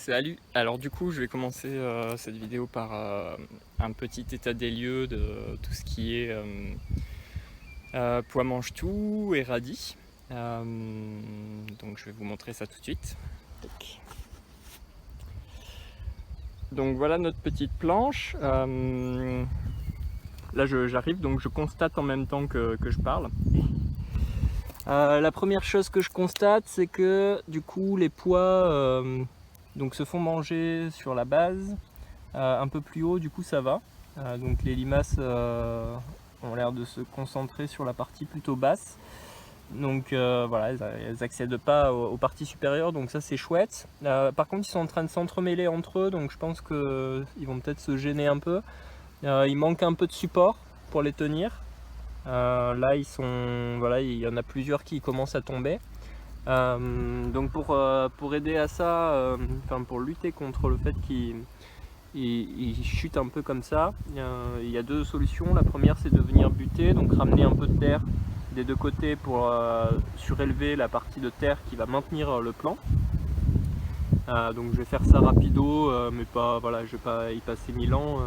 Salut! Alors du coup, je vais commencer cette vidéo par un petit état des lieux de tout ce qui est pois mange-tout et radis. Donc je vais vous montrer ça tout de suite. Tac. Donc voilà notre petite planche. Là j'arrive, donc je constate en même temps que je parle. La première chose que je constate, c'est que du coup les pois donc se font manger sur la base. Un peu plus haut, du coup ça va. Donc les limaces ont l'air de se concentrer sur la partie plutôt basse. Donc voilà, elles n'accèdent pas aux parties supérieures, donc ça c'est chouette. Par contre ils sont en train de s'entremêler entre eux, donc je pense qu'ils vont peut-être se gêner un peu. Il manque un peu de support pour les tenir. Là voilà, il y en a plusieurs qui commencent à tomber. Donc pour aider à ça, pour lutter contre le fait qu'ils chutent un peu comme ça, il y a deux solutions. La première, c'est de venir buter, donc ramener un peu de terre des deux côtés pour surélever la partie de terre qui va maintenir le plan. Donc je vais faire ça rapido, mais pas, voilà, je vais pas y passer 1000 ans,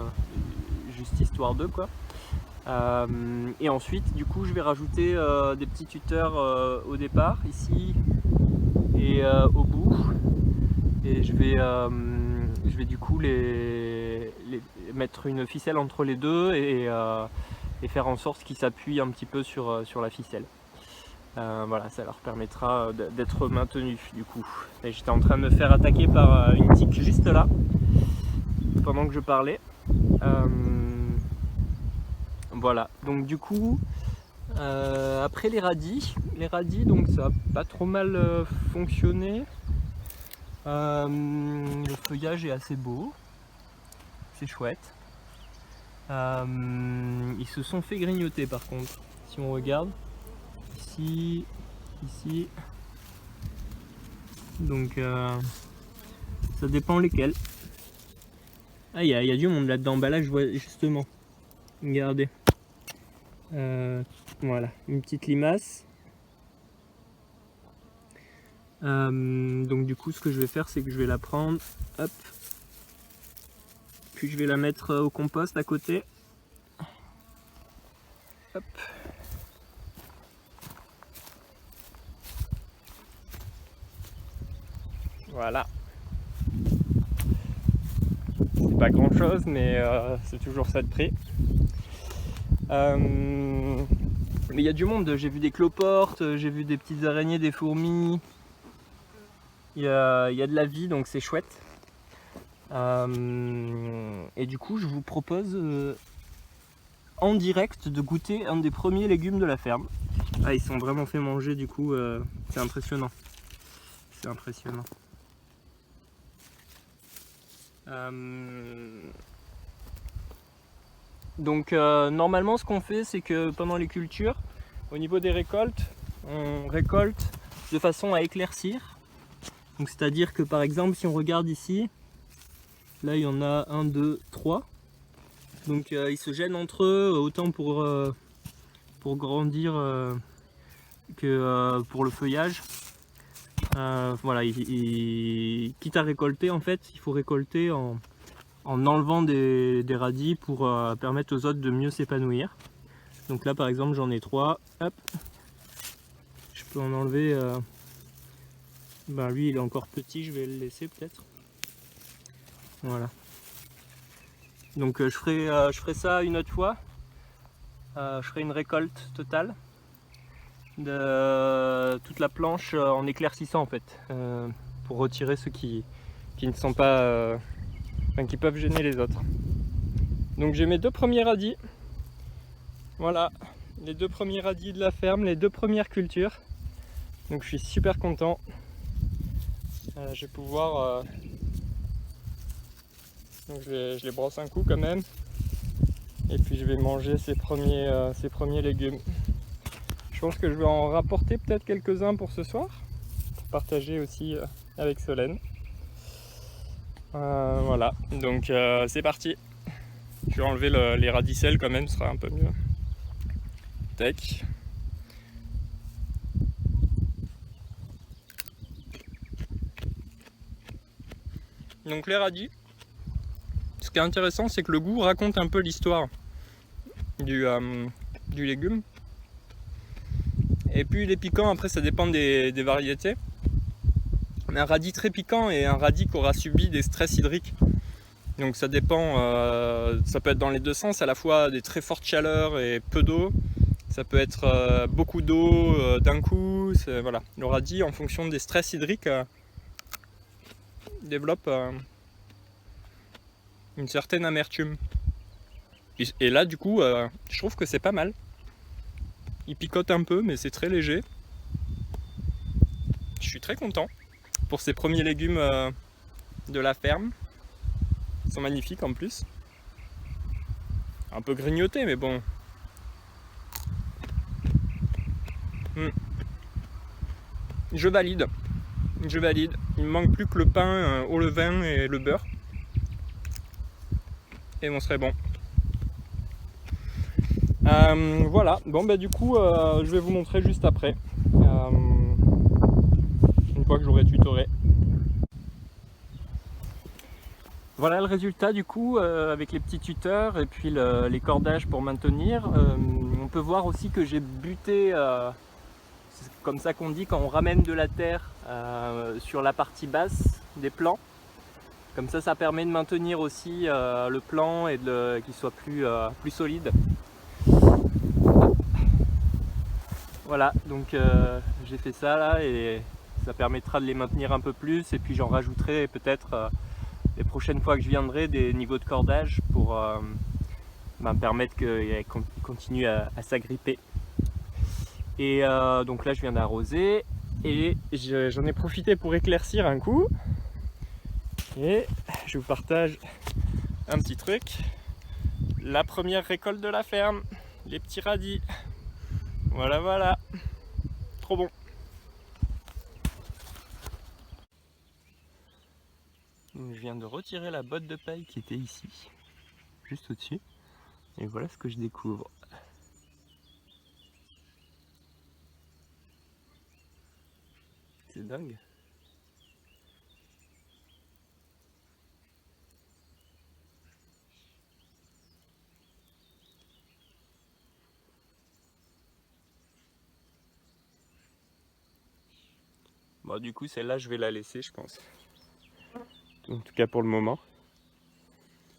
juste histoire de quoi. Et ensuite, du coup, je vais rajouter des petits tuteurs au départ, ici et au bout. Et je vais du coup mettre une ficelle entre les deux et faire en sorte qu'ils s'appuient un petit peu sur la ficelle. Voilà, ça leur permettra d'être maintenus du coup. Et j'étais en train de me faire attaquer par une tique juste là, pendant que je parlais. Voilà, donc du coup, après les radis, donc ça a pas trop mal fonctionné. Le feuillage est assez beau, c'est chouette. Ils se sont fait grignoter par contre, si on regarde, ici, ici. Donc ça dépend lesquels. Ah, il y a du monde là-dedans, bah là je vois justement, regardez. Voilà, une petite limace. Donc du coup ce que je vais faire, c'est que je vais la prendre, hop, puis je vais la mettre au compost à côté. Hop. Voilà. C'est pas grand chose, mais c'est toujours ça de prix. Mais il y a du monde, j'ai vu des cloportes, j'ai vu des petites araignées, des fourmis. Il y a de la vie, donc c'est chouette. Et du coup, je vous propose en direct de goûter un des premiers légumes de la ferme. Ah, ils sont vraiment fait manger, du coup, c'est impressionnant. C'est impressionnant. Donc normalement ce qu'on fait, c'est que pendant les cultures, au niveau des récoltes, on récolte de façon à éclaircir. Donc c'est-à-dire que par exemple si on regarde ici, là il y en a 1, 2, 3. Donc ils se gênent entre eux autant pour grandir que pour le feuillage. Voilà, quitte à récolter, en fait, il faut récolter en enlevant des radis pour permettre aux autres de mieux s'épanouir. Donc là par exemple j'en ai 3, hop, je peux en enlever, lui il est encore petit, je vais le laisser peut-être. Voilà. Donc je ferai ça une autre fois, je ferai une récolte totale de toute la planche en éclaircissant en fait, pour retirer ceux qui ne sont pas, qui peuvent gêner les autres. Donc j'ai mes deux premiers radis. Voilà, les deux premiers radis de la ferme, les deux premières cultures. Donc je suis super content. Je vais pouvoir... donc je les brosse un coup quand même. Et puis je vais manger ces premiers légumes. Je pense que je vais en rapporter peut-être quelques-uns pour ce soir. Pour partager aussi avec Solène. Voilà, donc c'est parti. Je vais enlever les radicelles quand même, ce sera un peu mieux. Tac. Donc les radis, ce qui est intéressant, c'est que le goût raconte un peu l'histoire du légume. Et puis les piquants, après ça dépend des variétés. Mais un radis très piquant est un radis qui aura subi des stress hydriques. Donc ça dépend, ça peut être dans les deux sens, à la fois des très fortes chaleurs et peu d'eau. Ça peut être beaucoup d'eau d'un coup. Voilà. Le radis, en fonction des stress hydriques, développe une certaine amertume. Et là, du coup, je trouve que c'est pas mal. Il picote un peu, mais c'est très léger. Je suis très content pour ces premiers légumes de la ferme. Ils sont magnifiques en plus. Un peu grignotés, mais bon. Je valide. Je valide. Il me manque plus que le pain au levain et le beurre. Et on serait bon. Voilà, bon bah du coup je vais vous montrer juste après, une fois que j'aurai tutoré. Voilà le résultat du coup avec les petits tuteurs et puis les cordages pour maintenir. On peut voir aussi que j'ai buté, c'est comme ça qu'on dit quand on ramène de la terre sur la partie basse des plants. Comme ça permet de maintenir aussi le plant et qu'il soit plus solide. Voilà, donc j'ai fait ça là et ça permettra de les maintenir un peu plus, et puis j'en rajouterai peut-être les prochaines fois que je viendrai des niveaux de cordage pour permettre qu'ils continuent à s'agripper. Et donc là je viens d'arroser et j'en ai profité pour éclaircir un coup, et je vous partage un petit truc. La première récolte de la ferme, les petits radis. Voilà, trop bon. Je viens de retirer la botte de paille qui était ici, juste au-dessus, et voilà ce que je découvre. C'est dingue. Bon, du coup, celle-là, je vais la laisser, je pense. En tout cas pour le moment.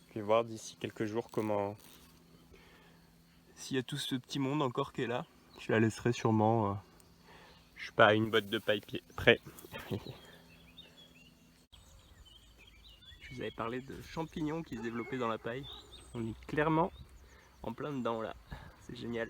Je vais voir d'ici quelques jours comment... S'il y a tout ce petit monde encore qui est là, je la laisserai sûrement... Je suis pas à une botte de paille près. Je vous avais parlé de champignons qui se développaient dans la paille. On est clairement en plein dedans là. C'est génial.